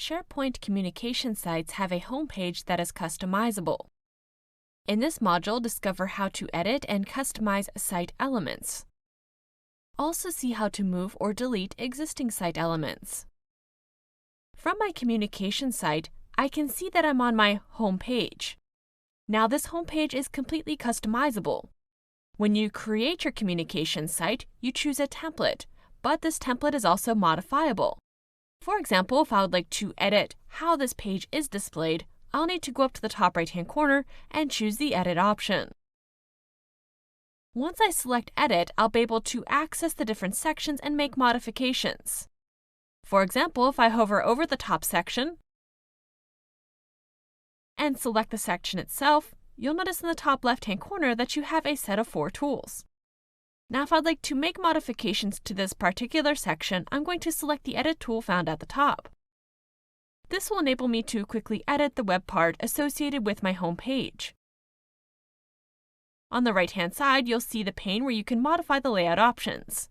SharePoint communication sites have a homepage that is customizable. In this module, discover how to edit and customize site elements. Also see how to move or delete existing site elements. From my communication site, I can see that I'm on my home page. Now this home page is completely customizable. When you create your communication site, you choose a template, but this template is also modifiable. For example, if I would like to edit how this page is displayed, I'll need to go up to the top right-hand corner and choose the Edit option. Once I select Edit, I'll be able to access the different sections and make modifications. For example, if I hover over the top section and select the section itself, you'll notice in the top left-hand corner that you have a set of 4 tools. Now, if I'd like to make modifications to this particular section, I'm going to select the Edit tool found at the top. This will enable me to quickly edit the web part associated with my home page. On the right-hand side, you'll see the pane where you can modify the layout options.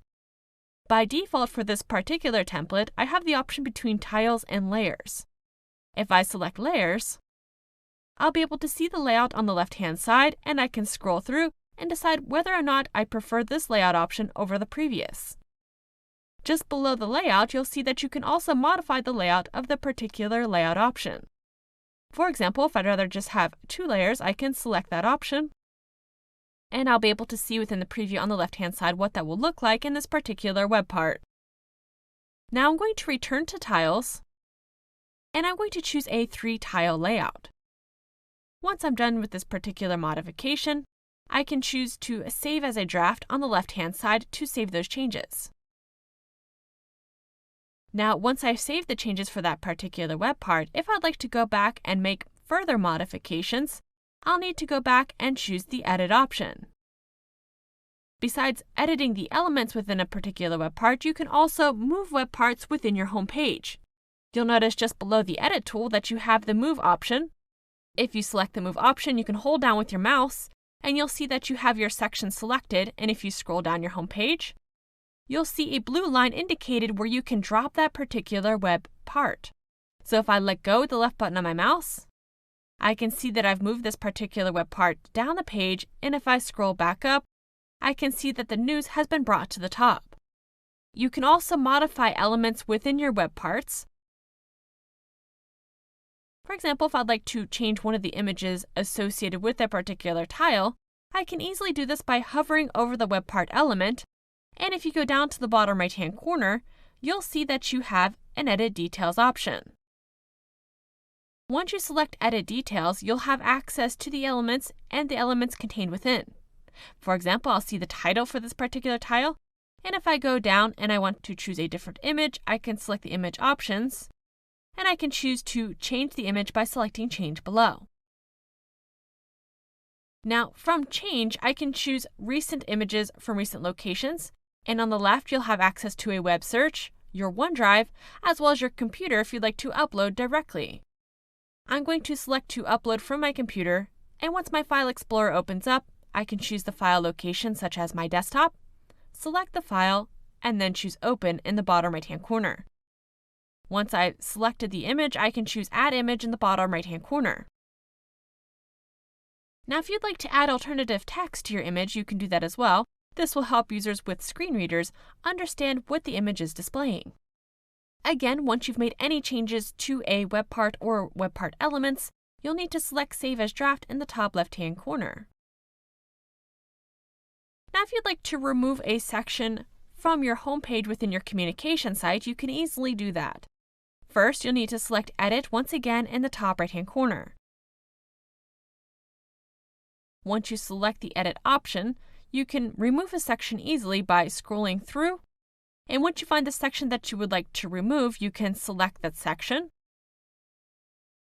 By default for this particular template, I have the option between tiles and layers. If I select layers, I'll be able to see the layout on the left-hand side, and I can scroll through and decide whether or not I prefer this layout option over the previous. Just below the layout, you'll see that you can also modify the layout of the particular layout option. For example, if I'd rather just have 2 layers, I can select that option, and I'll be able to see within the preview on the left-hand side what that will look like in this particular web part. Now I'm going to return to tiles, and I'm going to choose a 3-tile layout. Once I'm done with this particular modification, I can choose to save as a draft on the left-hand side to save those changes. Now, once I've saved the changes for that particular web part, if I'd like to go back and make further modifications, I'll need to go back and choose the Edit option. Besides editing the elements within a particular web part, you can also move web parts within your home page. You'll notice just below the Edit tool that you have the Move option. If you select the Move option, you can hold down with your mouse, and you'll see that you have your section selected, and if you scroll down your home page, you'll see a blue line indicated where you can drop that particular web part. So if I let go with the left button on my mouse, I can see that I've moved this particular web part down the page, and if I scroll back up, I can see that the news has been brought to the top. You can also modify elements within your web parts. For example, if I'd like to change one of the images associated with a particular tile, I can easily do this by hovering over the web part element, and if you go down to the bottom right-hand corner, you'll see that you have an Edit Details option. Once you select Edit Details, you'll have access to the elements and the elements contained within. For example, I'll see the title for this particular tile, and if I go down and I want to choose a different image, I can select the image options, and I can choose to change the image by selecting Change below. Now, from Change, I can choose recent images from recent locations, and on the left, you'll have access to a web search, your OneDrive, as well as your computer if you'd like to upload directly. I'm going to select to upload from my computer, and once my File Explorer opens up, I can choose the file location such as my desktop, select the file, and then choose Open in the bottom right-hand corner. Once I've selected the image, I can choose Add Image in the bottom right-hand corner. Now, if you'd like to add alternative text to your image, you can do that as well. This will help users with screen readers understand what the image is displaying. Again, once you've made any changes to a web part or web part elements, you'll need to select Save as Draft in the top left-hand corner. Now, if you'd like to remove a section from your home page within your communication site, you can easily do that. First, you'll need to select Edit once again in the top right-hand corner. Once you select the Edit option, you can remove a section easily by scrolling through, and once you find the section that you would like to remove, you can select that section.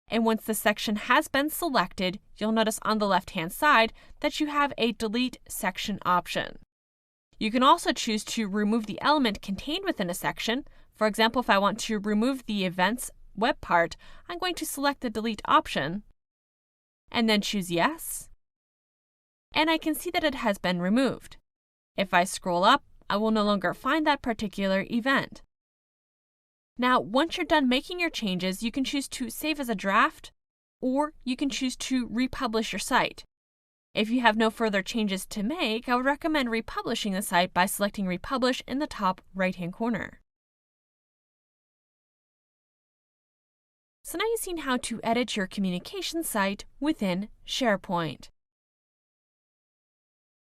And once the section has been selected, you'll notice on the left-hand side that you have a Delete Section option. You can also choose to remove the element contained within a section. For example, if I want to remove the Events web part, I'm going to select the Delete option, and then choose Yes, and I can see that it has been removed. If I scroll up, I will no longer find that particular event. Now, once you're done making your changes, you can choose to save as a draft, or you can choose to republish your site. If you have no further changes to make, I would recommend republishing the site by selecting Republish in the top right-hand corner. So now you've seen how to edit your communication site within SharePoint.